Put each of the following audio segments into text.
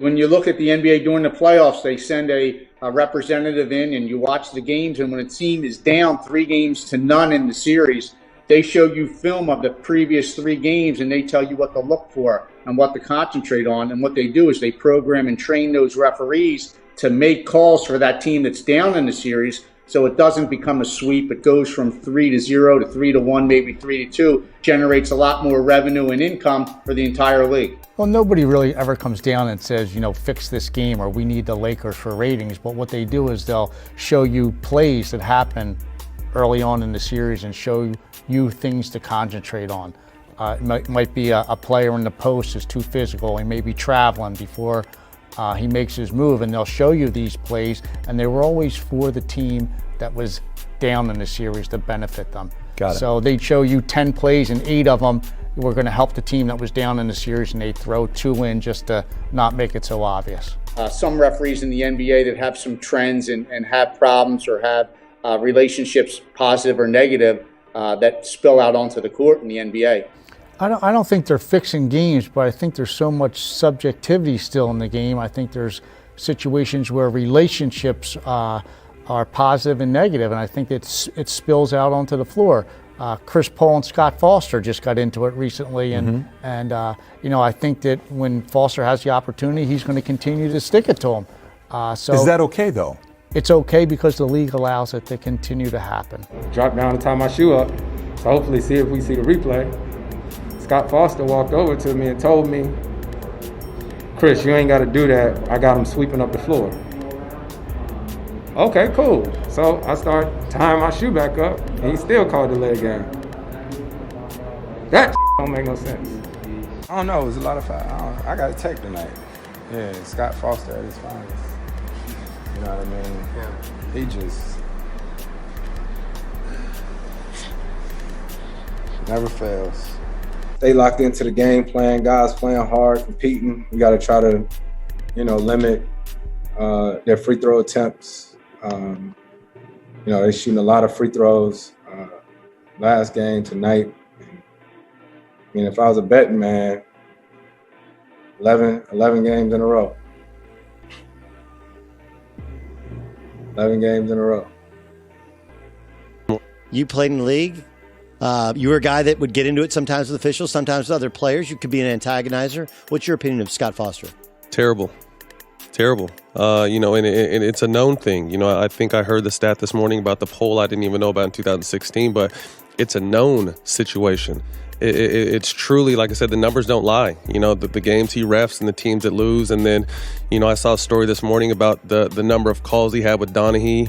When you look at the NBA during the playoffs, they send a representative in and you watch the games, and when a team is down 3-0 in the series, they show you film of the previous 3 games and they tell you what to look for and what to concentrate on. And what they do is they program and train those referees to make calls for that team that's down in the series, so it doesn't become a sweep. It goes from 3-0 to 3-1, maybe 3-2, generates a lot more revenue and income for the entire league. Well, nobody really ever comes down and says, fix this game or we need the Lakers for ratings. But what they do is they'll show you plays that happen early on in the series and show you things to concentrate on. It might be a player in the post is too physical, he may be traveling before he makes his move, and they'll show you these plays, and they were always for the team that was down in the series to benefit them. Got it. So they'd show you 10 plays, and 8 of them were going to help the team that was down in the series, and they'd throw 2 in just to not make it so obvious. Some referees in the NBA that have some trends and have problems or have relationships, positive or negative, that spill out onto the court in the NBA. I don't think they're fixing games, but I think there's so much subjectivity still in the game. I think there's situations where relationships are positive and negative, and I think it spills out onto the floor. Chris Paul and Scott Foster just got into it recently, and I think that when Foster has the opportunity, he's going to continue to stick it to him. So is that okay though? It's okay because the league allows it to continue to happen. Drop down and tie my shoe up, so hopefully see if we see the replay. Scott Foster walked over to me and told me, "Chris, you ain't got to do that. I got him sweeping up the floor." Okay, cool. So I start tying my shoe back up, and he still called the leg game. That don't make no sense. I don't know. It was a lot of fun. I got a tape tonight. Yeah, Scott Foster at his finest. You know what I mean? Yeah. He just never fails. They locked into the game plan. Guys playing hard, competing. We got to try to, limit their free throw attempts. They're shooting a lot of free throws. Last game tonight. I mean, if I was a betting man, 11 games in a row. 11 games in a row. You played in the league. You were a guy that would get into it sometimes with officials, sometimes with other players. You could be an antagonizer. What's your opinion of Scott Foster? Terrible. And it's a known thing. I think I heard the stat this morning about the poll I didn't even know about in 2016, but it's a known situation. It's truly, like I said, the numbers don't lie. The games he refs and the teams that lose. And then, I saw a story this morning about the number of calls he had with Donaghy,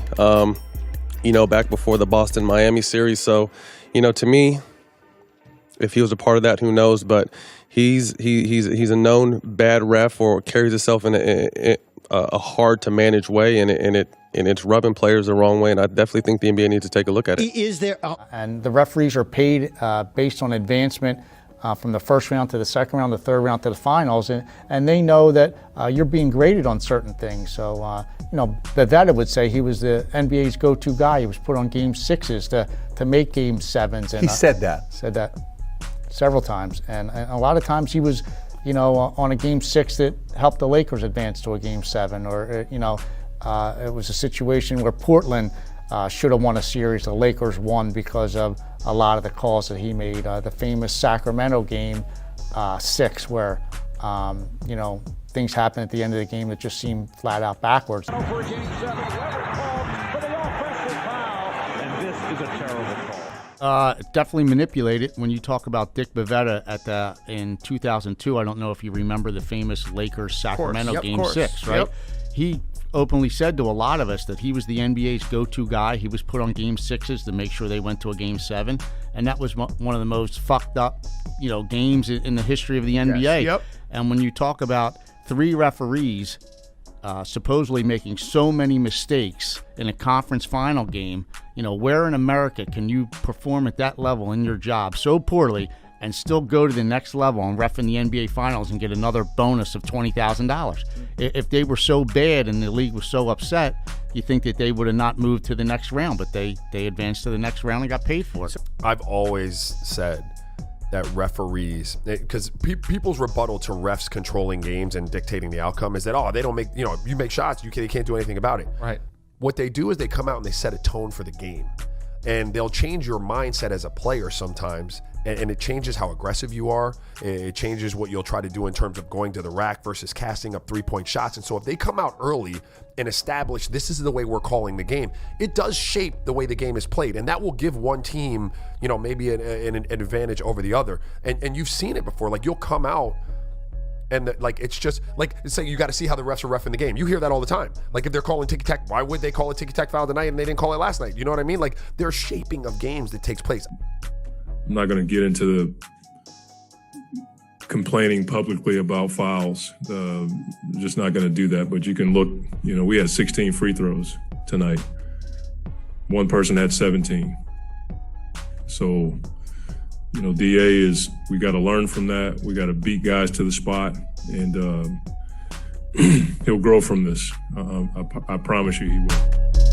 back before the Boston-Miami series. So, to me, if he was a part of that, who knows? But he's a known bad ref or carries himself in a hard to manage way, and it's rubbing players the wrong way. And I definitely think the NBA needs to take a look at it. Is there? And the referees are paid based on advancement from the first round to the second round, the third round to the finals, and they know that you're being graded on certain things. So Bevetta would say he was the NBA's go-to guy. He was put on game 6s to make game 7s. And he said that. Said that several times, and a lot of times he was, on a game 6 that helped the Lakers advance to a game 7, or it was a situation where Portland should have won a series. The Lakers won because of a lot of the calls that he made. The famous Sacramento game 6, where things happened at the end of the game that just seemed flat out backwards. For game 7, Leonard called for the offensive foul, and this is a terrible call. Definitely manipulated. When you talk about Dick Bavetta in 2002, I don't know if you remember the famous Lakers-Sacramento game 6, right? Yep. He openly said to a lot of us that he was the NBA's go-to guy. He was put on game 6s to make sure they went to a game 7, and that was one of the most fucked up, games in the history of the NBA. Yes. Yep. And when you talk about 3 referees supposedly making so many mistakes in a conference final game, where in America can you perform at that level in your job so poorly and still go to the next level and ref in the NBA Finals and get another bonus of $20,000? If they were so bad and the league was so upset, you think that they would have not moved to the next round, but they advanced to the next round and got paid for it. I've always said that referees, because people's rebuttal to refs controlling games and dictating the outcome is that, oh, they don't make, you make shots, they can't do anything about it. Right. What they do is they come out and they set a tone for the game. And they'll change your mindset as a player sometimes, and it changes how aggressive you are. It changes what you'll try to do in terms of going to the rack versus casting up three-point shots. And so if they come out early and establish this is the way we're calling the game, it does shape the way the game is played. And that will give one team, maybe an advantage over the other. And you've seen it before. Like, you'll come out and it's just like, say you got to see how the refs are reffing the game. You hear that all the time. Like, if they're calling ticky-tack, why would they call a ticky-tack foul tonight and they didn't call it last night? You know what I mean? Like, there's shaping of games that takes place. I'm not going to get into the complaining publicly about fouls. Just not going to do that. But you can look, we had 16 free throws tonight. One person had 17. So, DA we got to learn from that. We got to beat guys to the spot, and he'll grow from this. I promise you he will.